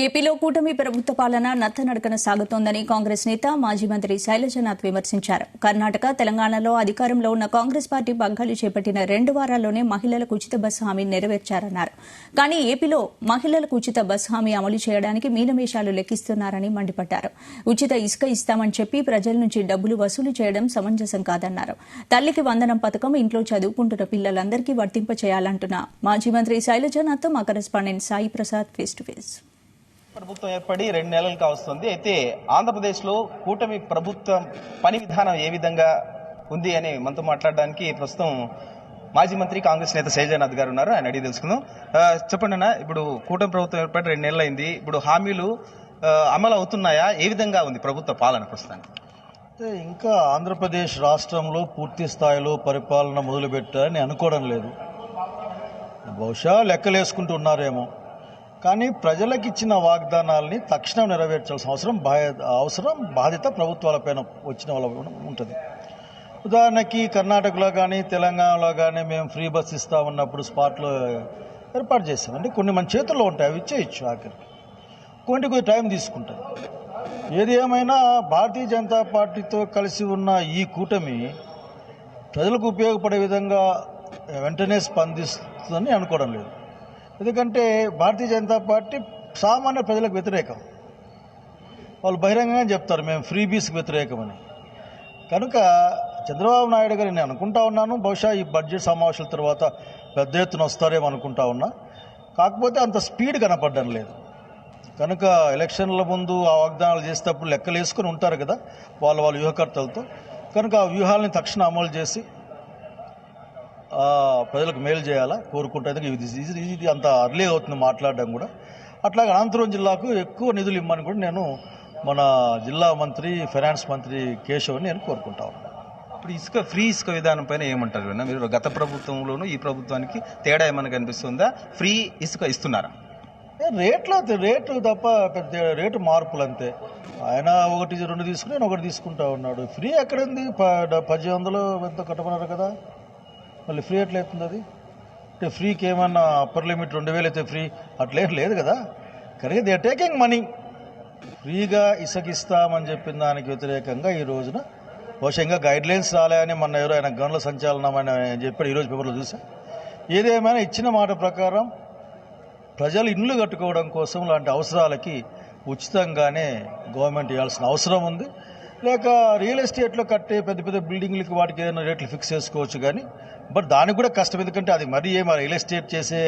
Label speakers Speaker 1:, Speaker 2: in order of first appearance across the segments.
Speaker 1: ఏపీలో కూటమి ప్రభుత్వ పాలన నత్తనడకన సాగుతోందని కాంగ్రెస్ నేత మాజీ మంత్రి శైలజనాథ్ విమర్శించారు. కర్ణాటక, తెలంగాణలో అధికారంలో ఉన్న కాంగ్రెస్ పార్టీ పగ్గాలు చేపట్టిన 2 వారాల్లోనే మహిళలకు ఉచిత బస్సు హామీ నెరవేర్చారన్నారు. కానీ ఏపీలో మహిళలకు ఉచిత బస్సు హామీ అమలు చేయడానికి మీనమేషాలు లెక్కిస్తున్నారని మండిపడ్డారు. ఉచిత ఇసుక ఇస్తామని చెప్పి ప్రజల నుంచి డబ్బులు వసూలు చేయడం సమంజసం కాదన్నారు. తల్లికి వందనం పథకం ఇంట్లో చదువుకుంటున్న పిల్లలందరికీ వర్తింపచేయాలంటున్న మాజీ మంత్రి శైలజనాథ్తో మా correspondent Sai Prasad face to face.
Speaker 2: ప్రభుత్వం ఏర్పడి 2 నెలలు కావస్తుంది. అయితే ఆంధ్రప్రదేశ్లో కూటమి ప్రభుత్వం పని విధానం ఏ విధంగా ఉంది అని మనతో మాట్లాడడానికి ప్రస్తుతం మాజీ మంత్రి కాంగ్రెస్ నేత శైలజనాథ్ గారు ఉన్నారు. ఆయన అడిగి తెలుసుకుందాం. చెప్పండి అన్న, ఇప్పుడు కూటమి ప్రభుత్వం ఏర్పడి 2 నెలలు అయింది. ఇప్పుడు హామీలు అమలు అవుతున్నాయా? ఏ విధంగా ఉంది ప్రభుత్వ పాలన ప్రస్తుతానికి?
Speaker 3: ఇంకా ఆంధ్రప్రదేశ్ రాష్ట్రంలో పూర్తి స్థాయిలో పరిపాలన మొదలుపెట్టారని అనుకోవడం లేదు. బహుశా లెక్కలేసుకుంటూ ఉన్నారేమో. కానీ ప్రజలకు ఇచ్చిన వాగ్దానాల్ని తక్షణం నెరవేర్చాల్సిన అవసరం బాధ్యత ప్రభుత్వాలపైన వచ్చిన వాళ్ళ ఉంటుంది. ఉదాహరణకి కర్ణాటకలో కానీ తెలంగాణలో కానీ మేము ఫ్రీ బస్ ఇస్తా ఉన్నప్పుడు స్పాట్లో ఏర్పాటు చేసాం. అంటే కొన్ని మన చేతుల్లో ఉంటాయి, అవి ఇచ్చేయచ్చు. ఆఖరికి కొద్ది టైం తీసుకుంటాయి. ఏది ఏమైనా భారతీయ జనతా పార్టీతో కలిసి ఉన్న ఈ కూటమి ప్రజలకు ఉపయోగపడే విధంగా వెంటనే స్పందిస్తుందని అనుకోవడం లేదు. ఎందుకంటే భారతీయ జనతా పార్టీ సామాన్య ప్రజలకు వ్యతిరేకం. వాళ్ళు బహిరంగంగా చెప్తారు మేము ఫ్రీబీస్కి వ్యతిరేకమని. కనుక చంద్రబాబు నాయుడు గారు నేను అనుకుంటా ఉన్నాను, బహుశా ఈ బడ్జెట్ సమావేశాల తర్వాత పెద్ద ఎత్తున వస్తారేమో అనుకుంటా ఉన్నా. కాకపోతే అంత స్పీడ్ కనపడడం లేదు. కనుక ఎలక్షన్ల ముందు ఆ వాగ్దానాలు చేసేటప్పుడు లెక్కలు వేసుకుని ఉంటారు కదా వాళ్ళ వ్యూహకర్తలతో. కనుక ఆ వ్యూహాలని తక్షణం అమలు చేసి ప్రజలకు మేలు చేయాలా కోరుకుంటే ఇది అంత అర్లీ అవుతుంది మాట్లాడడం కూడా. అట్లాగే అనంతపురం జిల్లాకు ఎక్కువ నిధులు ఇమ్మని కూడా నేను మన జిల్లా మంత్రి ఫైనాన్స్ మంత్రి కేశవ్ని నేను కోరుకుంటా ఉన్నాను.
Speaker 2: ఇప్పుడు ఫ్రీ ఇసుక విధానం పైన ఏమంటారు? మీరు గత ప్రభుత్వంలోనూ ఈ ప్రభుత్వానికి తేడా ఏమైనా కనిపిస్తుందా? ఫ్రీ ఇసుక ఇస్తున్నారా?
Speaker 3: రేట్లు తప్ప పెద్ద రేటు మార్పులు అంతే. ఆయన 1, 2 తీసుకుని నేను 1 తీసుకుంటా ఉన్నాడు. ఫ్రీ ఎక్కడుంది? 1800 ఎంత కట్టమన్నారు కదా, మళ్ళీ ఫ్రీ ఎట్లా అవుతుంది అది? అంటే ఫ్రీకి ఏమన్నా అప్పర్ లిమిట్ 2000 అయితే ఫ్రీ అట్లేం లేదు కదా. కనుక దే టేకింగ్ మనీ. ఫ్రీగా ఇసుకిస్తామని చెప్పిన దానికి వ్యతిరేకంగా ఈ రోజున బహుశా ఇంకా గైడ్లైన్స్ రాలేదని మొన్న ఎవరో ఆయన గనుల సంచాలనం అని చెప్పాడు, ఈరోజు పేపర్లో చూసా. ఏదేమైనా ఇచ్చిన మాట ప్రకారం ప్రజలు ఇండ్లు కట్టుకోవడం కోసం లాంటి అవసరాలకి ఉచితంగానే గవర్నమెంట్ ఇవ్వాల్సిన అవసరం ఉంది. లేక రియల్ ఎస్టేట్లో కట్టే పెద్ద పెద్ద బిల్డింగ్లకి వాటికి ఏదైనా రేట్లు ఫిక్స్ చేసుకోవచ్చు. కానీ బట్ దానికి కూడా కష్టం. ఎందుకంటే అది మరీ రియల్ ఎస్టేట్ చేసే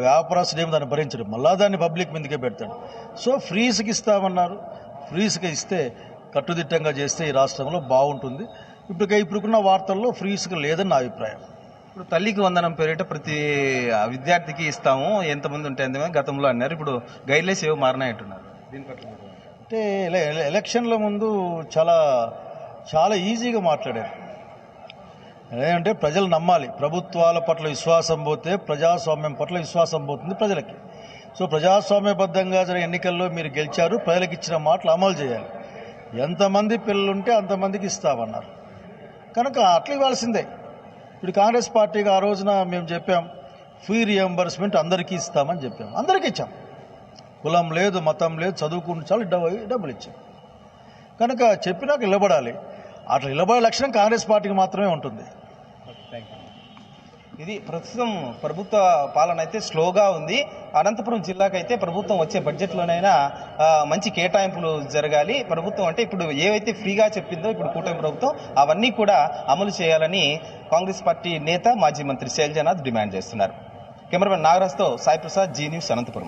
Speaker 3: వ్యాపారస్తుడు ఏమో దాన్ని భరించడు, మళ్ళా దాన్ని పబ్లిక్ మీదకే పెడతాడు. సో ఫ్రీస్కి ఇస్తామన్నారు. ఫ్రీస్కి ఇస్తే కట్టుదిట్టంగా చేస్తే ఈ రాష్ట్రంలో బాగుంటుంది. ఇప్పుడున్న వార్తల్లో ఫ్రీస్కి లేదని నా అభిప్రాయం.
Speaker 2: ఇప్పుడు తల్లికి వందనం పేరిట ప్రతి విద్యార్థికి ఇస్తాము, ఎంతమంది ఉంటే ఎంతమంది గతంలో అన్నారు. ఇప్పుడు గైడ్లైన్స్ ఏవో మారినాయంటున్నారు. దీని పట్ల
Speaker 3: అంటే ఎలక్షన్ల ముందు చాలా ఈజీగా మాట్లాడారు. ఏంటంటే ప్రజలు నమ్మాలి. ప్రభుత్వాల పట్ల విశ్వాసం పోతే ప్రజాస్వామ్యం పట్ల విశ్వాసం పోతుంది ప్రజలకి. సో ప్రజాస్వామ్యబద్ధంగా జరిగిన ఎన్నికల్లో మీరు గెలిచారు, ప్రజలకు ఇచ్చిన మాటలు అమలు చేయాలి. ఎంతమంది పిల్లలుంటే అంతమందికి ఇస్తామన్నారు. కనుక అట్లా ఇవ్వాల్సిందే. ఇప్పుడు కాంగ్రెస్ పార్టీకి ఆ రోజున మేము చెప్పాం ఫ్రీ రియంబర్స్మెంట్ అందరికీ ఇస్తామని చెప్పాం. అందరికీ ఇచ్చాం. కులం లేదు, మతం లేదు, చదువుకుంటూ చాలు డబ్బులు ఇచ్చాం. కనుక చెప్పినాక నిలబడాలి. అట్లా నిలబడే లక్షణం కాంగ్రెస్ పార్టీకి మాత్రమే ఉంటుంది.
Speaker 2: ఇది ప్రస్తుతం ప్రభుత్వ పాలన అయితే స్లోగా ఉంది. అనంతపురం జిల్లాకైతే ప్రభుత్వం వచ్చే బడ్జెట్లోనైనా మంచి కేటాయింపులు జరగాలి. ప్రభుత్వం అంటే ఇప్పుడు ఏవైతే ఫ్రీగా చెప్పిందో ఇప్పుడు కూటమి ప్రభుత్వం అవన్నీ కూడా అమలు చేయాలని కాంగ్రెస్ పార్టీ నేత మాజీ మంత్రి శైలజనాథ్ డిమాండ్ చేస్తున్నారు. కెమెరామెన్ నాగరాజ్తో సాయి ప్రసాద్, జీ న్యూస్, అనంతపురం.